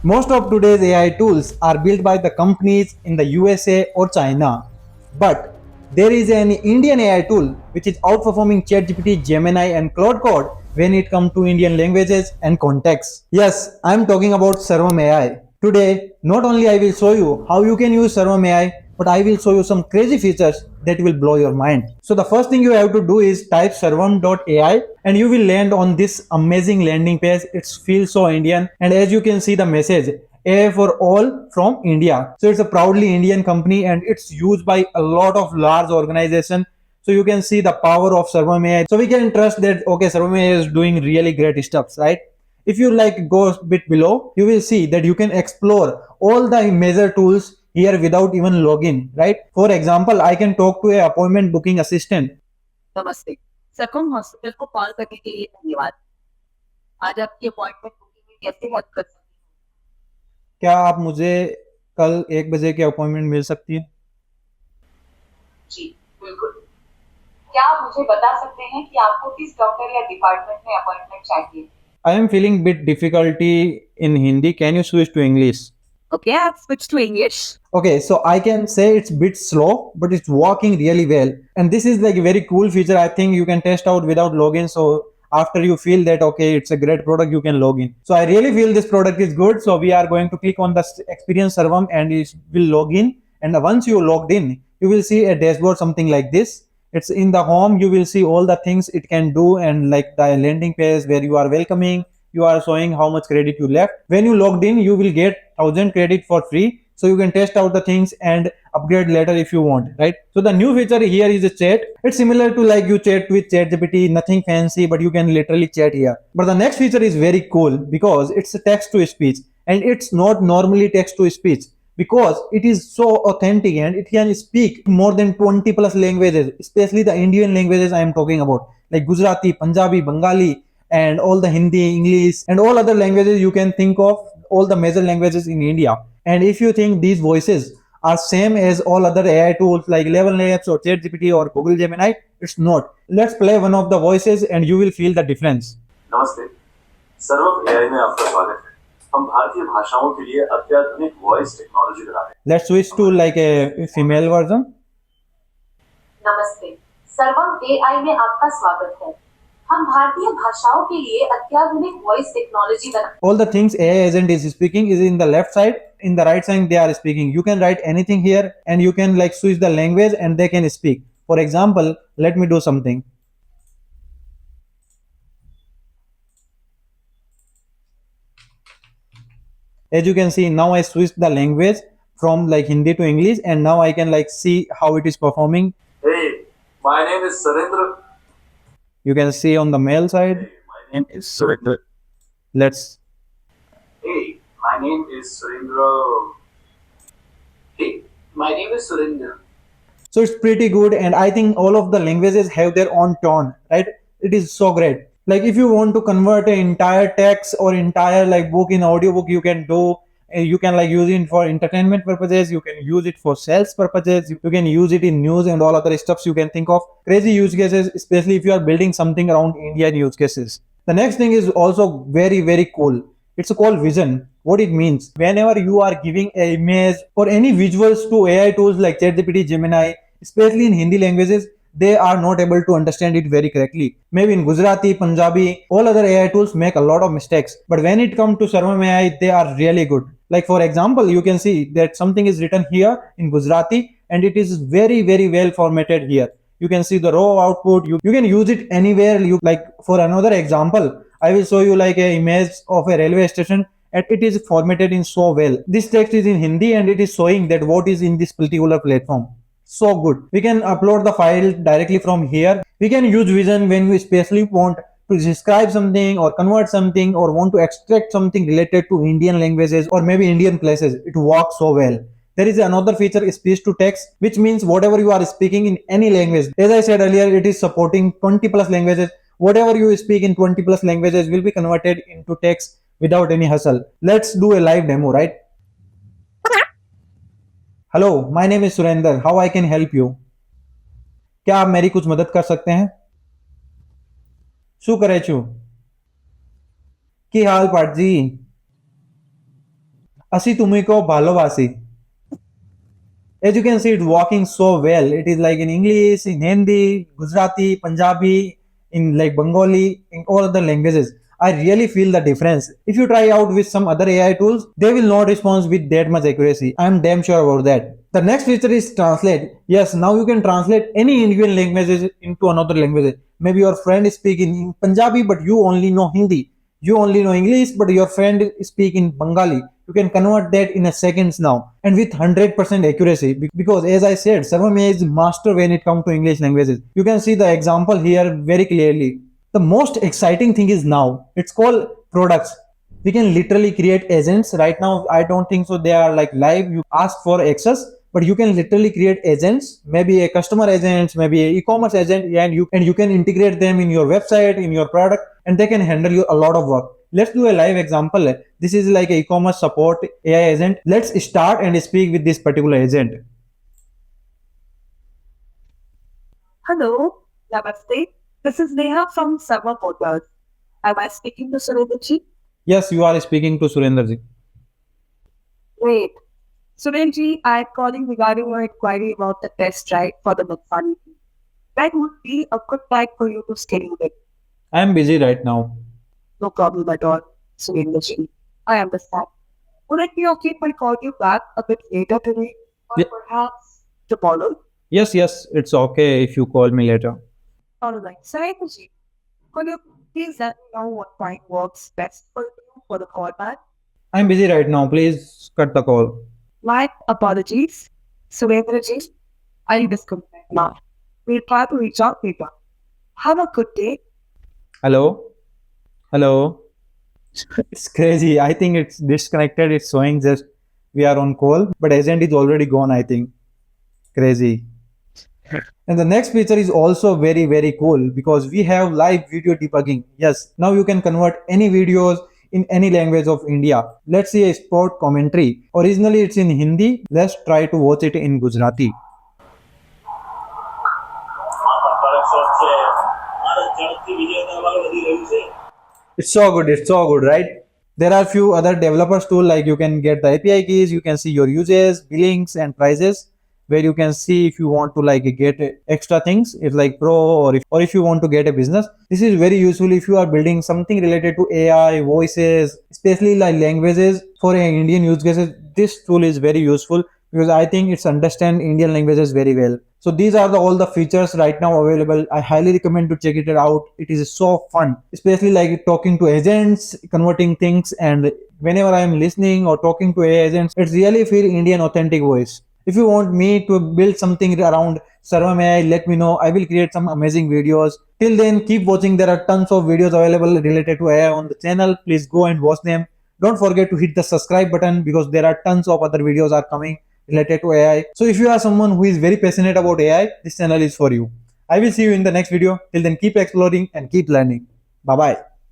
Most of today's AI tools are built by the companies in the USA or China. But there is an Indian AI tool which is outperforming ChatGPT, Gemini, and Claude Code when it comes to Indian languages and contexts. Yes, I'm talking about Sarvam AI. Today, not only I will show you how you can use Sarvam AI, but I will show you some crazy features that will blow your mind. So the first thing you have to do is type sarvam.ai and you will land on this amazing landing page. It feels so Indian, and as you can see the message, AI for all from India. So it's a proudly Indian company and it's used by a lot of large organization. So you can see the power of Sarvam AI. So we can trust that okay, Sarvam AI is doing really great stuff, right? If you like go a bit below, you will see that you can explore all the major tools here without even login, right? For example, I can talk to a appointment booking assistant. नमस्ते। Sarvam hospital को call करने के लिए धन्यवाद। आज आपकी appointment booking में कैसे मदद कर सकती हूँ? क्या आप मुझे कल 1 बजे की अपॉइंटमेंट मिल सकती है? जी बिल्कुल। क्या आप मुझे बता सकते हैं कि आपको किस डॉक्टर या डिपार्टमेंट में अपॉइंटमेंट चाहिए? I am feeling bit difficulty in Hindi. Can you switch to English? Okay, I've switched to English. Okay, so I can say it's bit slow, but it's working really well. And this is like a very cool feature. I think you can test out without login. So after you feel that okay, it's a great product, you can log in. So I really feel this product is good. So we are going to click on the experience Sarvam and it will log in. And once you logged in, you will see a dashboard something like this. It's in the home. You will see all the things it can do and like the landing page where you are welcoming. You are showing how much credit you left. When you logged in, you will get 1000 credit for free, so you can test out the things and upgrade later if you want, right? So the new feature here is a chat. It's similar to like you chat with ChatGPT, nothing fancy, but you can literally chat here. But the next feature is very cool because it's a text to speech, and it's not normally text to speech because it is so authentic and it can speak more than 20 plus languages, especially the Indian languages I am talking about, like Gujarati, Punjabi, Bengali, and all the Hindi, English, and all other languages you can think of, all the major languages in India. And if you think these voices are same as all other AI tools like Level Labs or ChatGPT or Google Gemini, it's not. Let's play one of the voices and you will feel the difference. नमस्ते, सर्वम AI में आपका स्वागत है। हम भारतीय भाषाओं के लिए अत्याधुनिक वॉइस टेक्नोलॉजी बना रहे हैं। Let's switch to like a female version. नमस्ते, सर्वम एआई में आपका स्वागत है। हम भारतीय भाषाओं के लिए अत्याधुनिक वॉइस टेक्नोलॉजी बना। All the things AI agent is speaking is in the left side. In the right side, they are speaking. You can write anything here, and you can like switch the language, and they can speak. For example, let me do something. As you can see, now I switched the language from like Hindi to English, and now I can like see how it is performing. Hey, my name is Surendra. You can see on the male side. My name is Surendra. Let's. Hey, my name is Surendra. Hey, my name is Surendra. So it's pretty good, and I think all of the languages have their own tone, right? It is so great. Like if you want to convert an entire text or entire like book in audiobook, you can do. You can like use it for entertainment purposes. You can use it for sales purposes. You can use it in news and all other stuffs you can think of. Crazy use cases, especially if you are building something around Indian use cases. The next thing is also very cool. It's called vision. What it means, whenever you are giving an image or any visuals to AI tools like ChatGPT, Gemini, especially in Hindi languages, they are not able to understand it very correctly. Maybe in Gujarati, Punjabi, all other AI tools make a lot of mistakes. But when it comes to Sarvam AI, they are really good. Like for example, you can see that something is written here in Gujarati and it is very well formatted here. You can see the raw output. You can use it anywhere. You like for another example, I will show you like a image of a railway station and it is formatted in so well. This text is in Hindi and it is showing that what is in this particular platform. So good. We can upload the file directly from here. We can use vision when we especially want to describe something or convert something or want to extract something related to Indian languages or maybe Indian places. It works so well. There is another feature, speech to text, which means whatever you are speaking in any language. As I said earlier, it is supporting 20 plus languages. Whatever you speak in 20 plus languages will be converted into text without any hustle. Let's do a live demo, right? Hello, my name is Surendra, how I can help you? क्या आप मेरी कुछ मदद कर सकते हैं? શું કરે છું? की हाल पाटजी? Asi tumiko bhalobasi. As you can see, it's working so well. It is like in English, in Hindi, Gujarati, Punjabi, in like Bengali, in all other languages. I really feel the difference. If you try out with some other AI tools, they will not respond with that much accuracy. I'm damn sure about that. The next feature is translate. Yes, now you can translate any Indian languages into another language. Maybe your friend is speaking in Punjabi, but you only know Hindi. You only know English, but your friend speak in Bengali. You can convert that in a seconds now and with 100% accuracy, because as I said, Sarvam is master when it comes to English languages. You can see the example here very clearly. The most exciting thing is now it's called products. We can literally create agents right now. I don't think so they are like live. You ask for access, but you can literally create agents, maybe a customer agent, maybe a e-commerce agent, and you can integrate them in your website, in your product, and they can handle you a lot of work. Let's do a live example. This is like a e-commerce support AI agent. Let's start and speak with this particular agent. Hello, Namaste. This is Neha from Sarvam Pandar. Am I speaking to Surendra ji? Yes, you are speaking to Surendra ji. Great. Surendra ji, I'm calling regarding your inquiry about the test drive for the Nuksani. That would be a good time for you to schedule it. I am busy right now. No problem at all, Surendra ji. I understand. Would it be okay if I call you back a bit later today or Yeah. perhaps tomorrow? Yes, it's okay if you call me later. All right. Surendra ji, could you please let me know what time works best for you for the call back? I'm busy right now. Please cut the call. My apologies. Surendra ji, I'll disconnect now. We'll try to reach out later. Have a good day. Hello? Hello? It's crazy. I think it's disconnected. It's showing just we are on call, but agent is already gone, I think. Crazy. And the next feature is also very, very cool because we have live video debugging. Yes, now you can convert any videos in any language of India. Let's see a sport commentary. Originally it's in Hindi. Let's try to watch it in Gujarati. It's so good. It's so good, right? There are few other developers too, like you can get the API keys, you can see your uses, billings, and prices, where you can see if you want to like get extra things, it's like pro, or if you want to get a business. This is very useful if you are building something related to AI, voices, especially like languages for Indian use cases. This tool is very useful because I think it's understand Indian languages very well. So these are all the features right now available. I highly recommend to check it out. It is so fun, especially like talking to agents, converting things, and whenever I'm listening or talking to AI agents, it's really feel Indian authentic voice. If you want me to build something around Sarvam AI, let me know. I will create some amazing videos. Till then, keep watching. There are tons of videos available related to AI on the channel. Please go and watch them. Don't forget to hit the subscribe button because there are tons of other videos are coming related to AI. So if you are someone who is very passionate about AI, this channel is for you. I will see you in the next video. Till then, keep exploring and keep learning. Bye bye.